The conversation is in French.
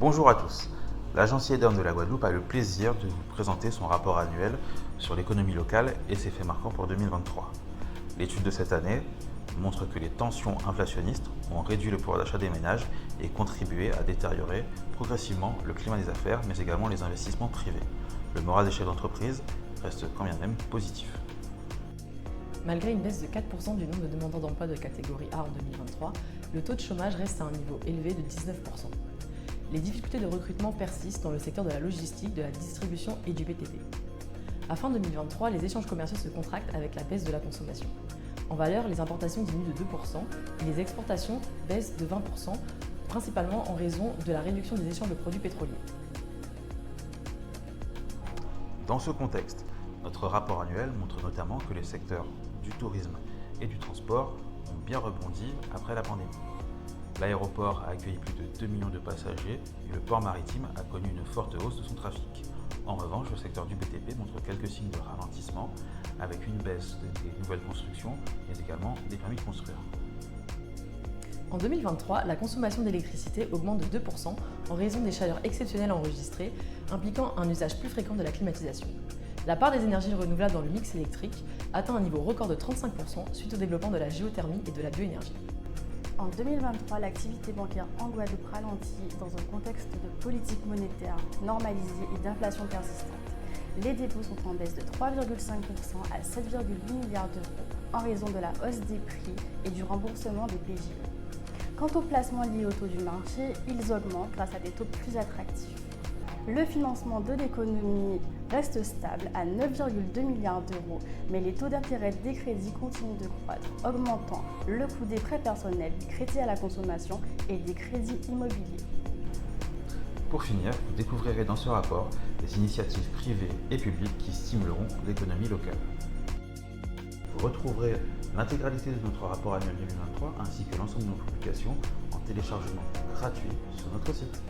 Bonjour à tous. L'Agence IEDERN de la Guadeloupe a le plaisir de vous présenter son rapport annuel sur l'économie locale et ses faits marquants pour 2023. L'étude de cette année montre que les tensions inflationnistes ont réduit le pouvoir d'achat des ménages et contribué à détériorer progressivement le climat des affaires, mais également les investissements privés. Le moral des chefs d'entreprise reste quand bien même positif. Malgré une baisse de 4% du nombre de demandeurs d'emploi de catégorie A en 2023, le taux de chômage reste à un niveau élevé de 19%. Les difficultés de recrutement persistent dans le secteur de la logistique, de la distribution et du BTP. À fin 2023, les échanges commerciaux se contractent avec la baisse de la consommation. En valeur, les importations diminuent de 2% et les exportations baissent de 20%, principalement en raison de la réduction des échanges de produits pétroliers. Dans ce contexte, notre rapport annuel montre notamment que les secteurs du tourisme et du transport ont bien rebondi après la pandémie. L'aéroport a accueilli plus de 2 millions de passagers et le port maritime a connu une forte hausse de son trafic. En revanche, le secteur du BTP montre quelques signes de ralentissement avec une baisse des nouvelles constructions mais également des permis de construire. En 2023, la consommation d'électricité augmente de 2% en raison des chaleurs exceptionnelles enregistrées, impliquant un usage plus fréquent de la climatisation. La part des énergies renouvelables dans le mix électrique atteint un niveau record de 35% suite au développement de la géothermie et de la bioénergie. En 2023, l'activité bancaire en Guadeloupe ralentit dans un contexte de politique monétaire normalisée et d'inflation persistante. Les dépôts sont en baisse de 3,5% à 7,8 milliards d'euros en raison de la hausse des prix et du remboursement des PGE. Quant aux placements liés au taux du marché, ils augmentent grâce à des taux plus attractifs. Le financement de l'économie reste stable à 9,2 milliards d'euros, mais les taux d'intérêt des crédits continuent de croître, augmentant le coût des prêts personnels, des crédits à la consommation et des crédits immobiliers. Pour finir, vous découvrirez dans ce rapport des initiatives privées et publiques qui stimuleront l'économie locale. Vous retrouverez l'intégralité de notre rapport annuel 2023 ainsi que l'ensemble de nos publications en téléchargement gratuit sur notre site.